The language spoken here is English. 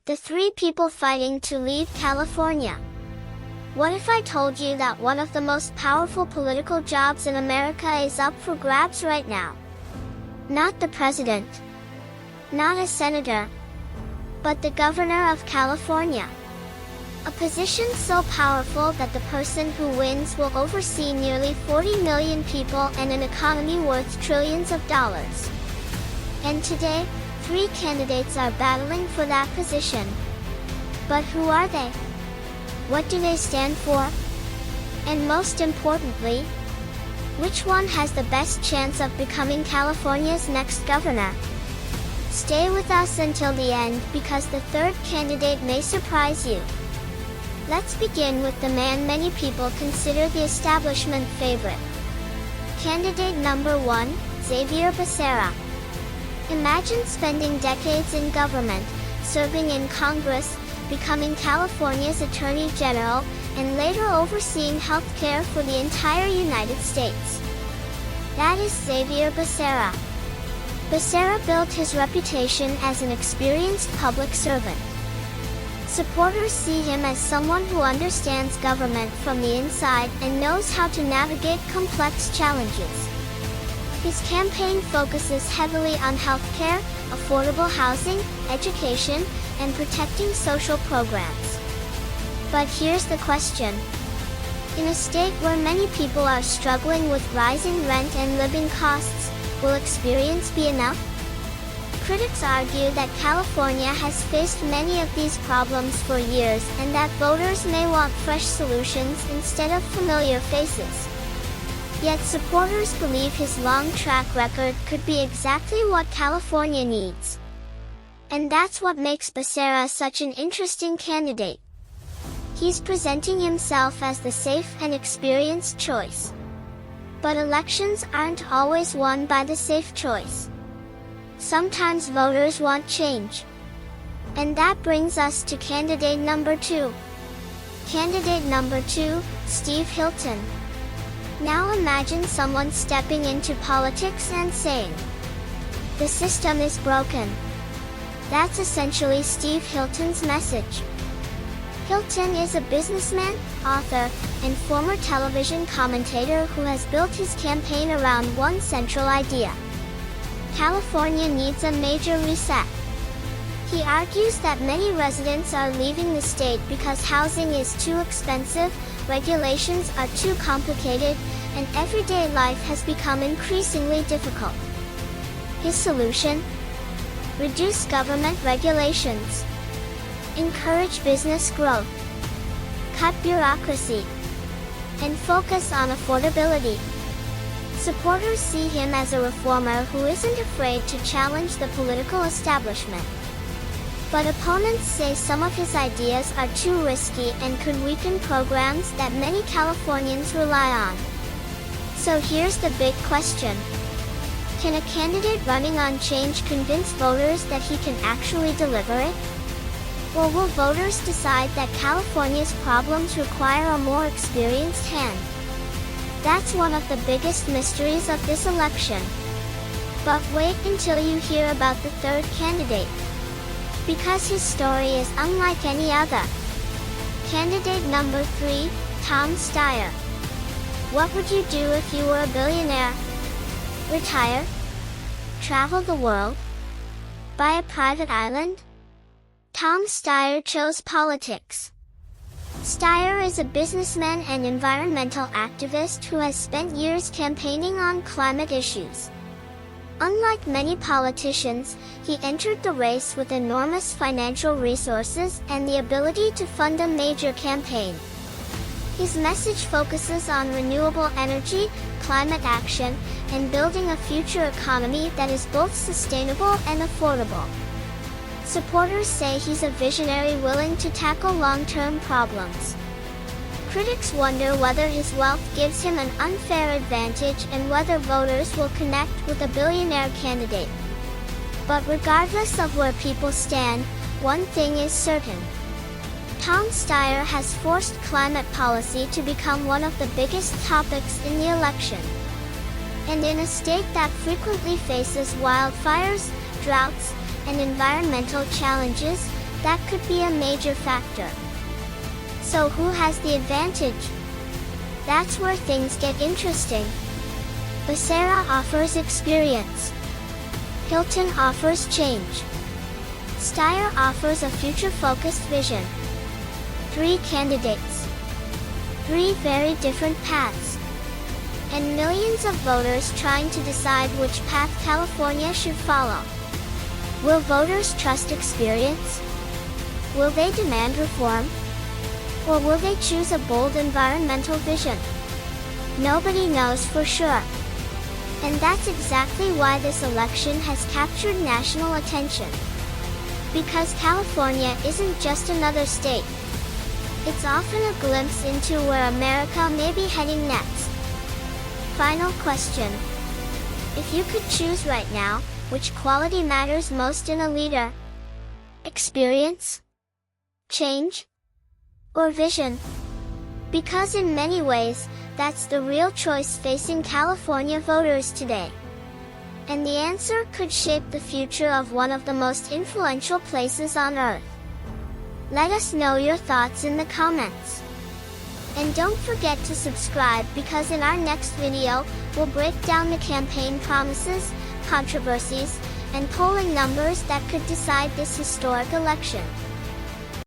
The three people fighting to leave California. What if I told you that one of the most powerful political jobs in America is up for grabs right now? Not the president, not a senator, but the governor of California. A position so powerful that the person who wins will oversee nearly 40 million people and an economy worth trillions of dollars. And today, three candidates are battling for that position. But who are they? What do they stand for? And most importantly, which one has the best chance of becoming California's next governor? Stay with us until the end because the third candidate may surprise you. Let's begin with the man many people consider the establishment favorite. Candidate number 1, Xavier Becerra. Imagine spending decades in government, serving in Congress, becoming California's Attorney General, and later overseeing health care for the entire United States. That is Xavier Becerra. Becerra built his reputation as an experienced public servant. Supporters see him as someone who understands government from the inside and knows how to navigate complex challenges. His campaign focuses heavily on healthcare, affordable housing, education, and protecting social programs. But here's the question. In a state where many people are struggling with rising rent and living costs, will experience be enough? Critics argue that California has faced many of these problems for years and that voters may want fresh solutions instead of familiar faces. Yet supporters believe his long track record could be exactly what California needs. And that's what makes Becerra such an interesting candidate. He's presenting himself as the safe and experienced choice. But elections aren't always won by the safe choice. Sometimes voters want change. And that brings us to candidate number 2. Candidate number 2, Steve Hilton. Now imagine someone stepping into politics and saying, "The system is broken." That's essentially Steve Hilton's message. Hilton is a businessman, author, and former television commentator who has built his campaign around one central idea. California needs a major reset. He argues that many residents are leaving the state because housing is too expensive, regulations are too complicated, and everyday life has become increasingly difficult. His solution? Reduce government regulations. Encourage business growth. Cut bureaucracy. And focus on affordability. Supporters see him as a reformer who isn't afraid to challenge the political establishment. But opponents say some of his ideas are too risky and could weaken programs that many Californians rely on. So here's the big question. Can a candidate running on change convince voters that he can actually deliver it? Or will voters decide that California's problems require a more experienced hand? That's one of the biggest mysteries of this election. But wait until you hear about the third candidate. Because his story is unlike any other. Candidate number 3, Tom Steyer. What would you do if you were a billionaire? Retire? Travel the world? Buy a private island? Tom Steyer chose politics. Steyer is a businessman and environmental activist who has spent years campaigning on climate issues. Unlike many politicians, he entered the race with enormous financial resources and the ability to fund a major campaign. His message focuses on renewable energy, climate action, and building a future economy that is both sustainable and affordable. Supporters say he's a visionary willing to tackle long-term problems. Critics wonder whether his wealth gives him an unfair advantage and whether voters will connect with a billionaire candidate. But regardless of where people stand, one thing is certain. Tom Steyer has forced climate policy to become one of the biggest topics in the election. And in a state that frequently faces wildfires, droughts, and environmental challenges, That could be a major factor. So who has the advantage? That's where things get interesting. Becerra offers experience. Hilton offers change. Steyer offers a future-focused vision. 3 candidates. 3 very different paths. And millions of voters trying to decide which path California should follow. Will voters trust experience? Will they demand reform? Or will they choose a bold environmental vision? Nobody knows for sure. And that's exactly why this election has captured national attention. Because California isn't just another state. It's often a glimpse into where America may be heading next. Final question. If you could choose right now, which quality matters most in a leader? Experience? Change? Or vision? Because in many ways, that's the real choice facing California voters today. And the answer could shape the future of one of the most influential places on Earth. Let us know your thoughts in the comments. And don't forget to subscribe because in our next video, we'll break down the campaign promises, controversies, and polling numbers that could decide this historic election.